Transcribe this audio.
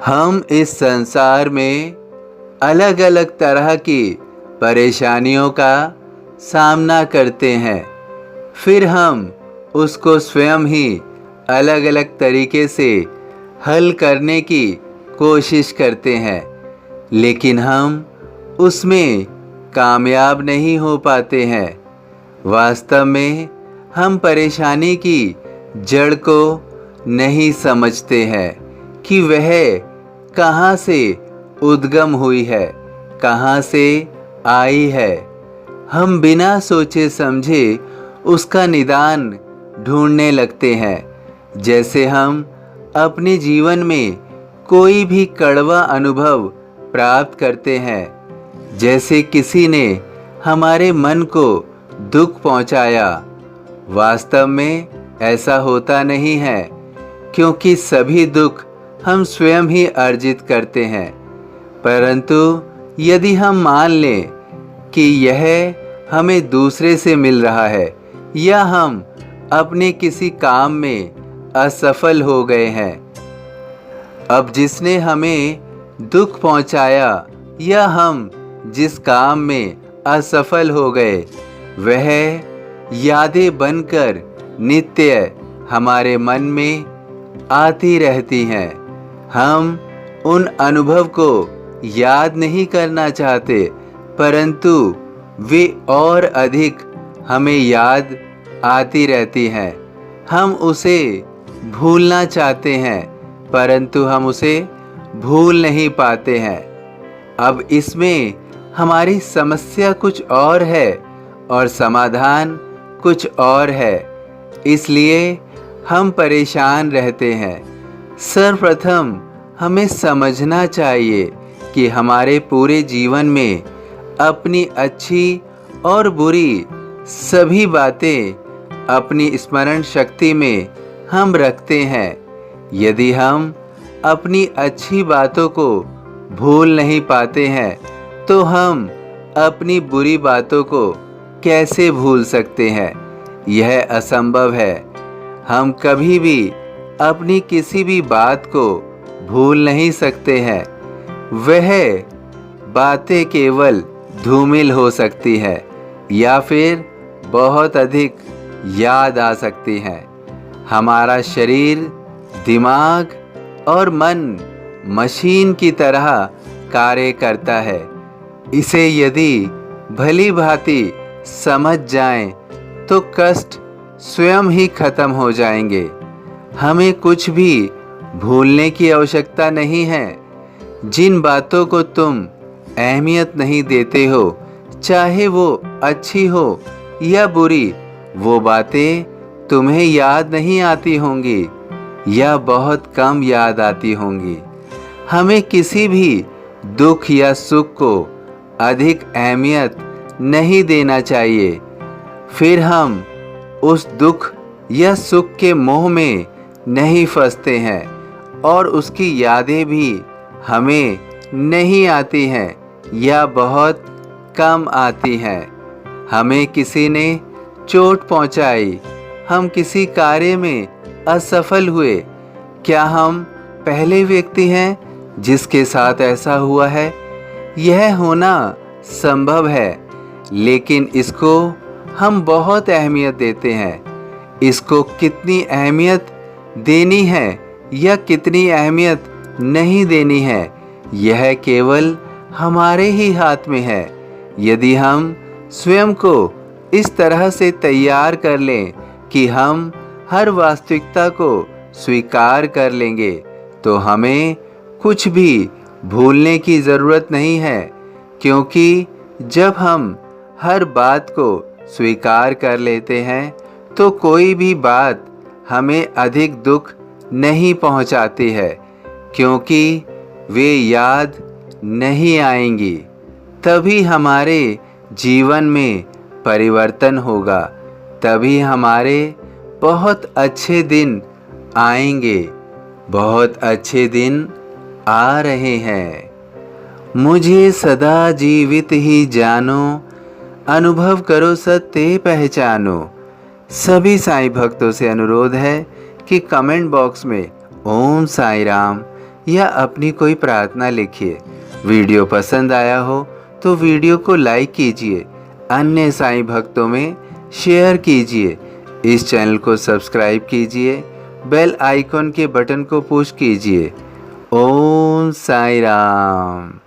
हम इस संसार में अलग अलग तरह की परेशानियों का सामना करते हैं। फिर हम उसको स्वयं ही अलग अलग तरीके से हल करने की कोशिश करते हैं, लेकिन हम उसमें कामयाब नहीं हो पाते हैं। वास्तव में हम परेशानी की जड़ को नहीं समझते हैं कि वह कहाँ से उद्गम हुई है, कहाँ से आई है। हम बिना सोचे समझे उसका निदान ढूंढने लगते हैं, जैसे हम अपने जीवन में कोई भी कड़वा अनुभव प्राप्त करते हैं। जैसे किसी ने हमारे मन को दुख पहुंचाया। वास्तव में ऐसा होता नहीं है, क्योंकि सभी दुख हम स्वयं ही अर्जित करते हैं। परंतु यदि हम मान लें कि यह हमें दूसरे से मिल रहा है, या हम अपने किसी काम में असफल हो गए हैं, अब जिसने हमें दुख पहुंचाया या हम जिस काम में असफल हो गए, वह यादें बनकर नित्य हमारे मन में आती रहती हैं। हम उन अनुभव को याद नहीं करना चाहते, परंतु वे और अधिक हमें याद आती रहती हैं। हम उसे भूलना चाहते हैं, परंतु हम उसे भूल नहीं पाते हैं। अब इसमें हमारी समस्या कुछ और है और समाधान कुछ और है, इसलिए हम परेशान रहते हैं। सर्वप्रथम हमें समझना चाहिए कि हमारे पूरे जीवन में अपनी अच्छी और बुरी सभी बातें अपनी स्मरण शक्ति में हम रखते हैं। यदि हम अपनी अच्छी बातों को भूल नहीं पाते हैं, तो हम अपनी बुरी बातों को कैसे भूल सकते हैं? यह असंभव है। हम कभी भी अपनी किसी भी बात को भूल नहीं सकते हैं। वह बातें केवल धूमिल हो सकती है या फिर बहुत अधिक याद आ सकती हैं। हमारा शरीर, दिमाग और मन मशीन की तरह कार्य करता है। इसे यदि भली भांति समझ जाएं, तो कष्ट स्वयं ही खत्म हो जाएंगे। हमें कुछ भी भूलने की आवश्यकता नहीं है। जिन बातों को तुम अहमियत नहीं देते हो, चाहे वो अच्छी हो या बुरी, वो बातें तुम्हें याद नहीं आती होंगी या बहुत कम याद आती होंगी। हमें किसी भी दुख या सुख को अधिक अहमियत नहीं देना चाहिए। फिर हम उस दुख या सुख के मोह में नहीं फंसते हैं और उसकी यादें भी हमें नहीं आती हैं या बहुत कम आती हैं। हमें किसी ने चोट पहुंचाई, हम किसी कार्य में असफल हुए, क्या हम पहले व्यक्ति हैं जिसके साथ ऐसा हुआ है? यह होना संभव है, लेकिन इसको हम बहुत अहमियत देते हैं। इसको कितनी अहमियत देनी है या कितनी अहमियत नहीं देनी है, यह केवल हमारे ही हाथ में है। यदि हम स्वयं को इस तरह से तैयार कर लें कि हम हर वास्तविकता को स्वीकार कर लेंगे, तो हमें कुछ भी भूलने की ज़रूरत नहीं है। क्योंकि जब हम हर बात को स्वीकार कर लेते हैं, तो कोई भी बात हमें अधिक दुख नहीं पहुंचाती है, क्योंकि वे याद नहीं आएंगी। तभी हमारे जीवन में परिवर्तन होगा, तभी हमारे बहुत अच्छे दिन आएंगे। बहुत अच्छे दिन आ रहे हैं। मुझे सदा जीवित ही जानो, अनुभव करो सत्य पहचानो। सभी साईं भक्तों से अनुरोध है कि कमेंट बॉक्स में ओम साईं राम या अपनी कोई प्रार्थना लिखिए। वीडियो पसंद आया हो तो वीडियो को लाइक कीजिए, अन्य साईं भक्तों में शेयर कीजिए। इस चैनल को सब्सक्राइब कीजिए, बेल आइकॉन के बटन को पुश कीजिए। ओम साईं राम।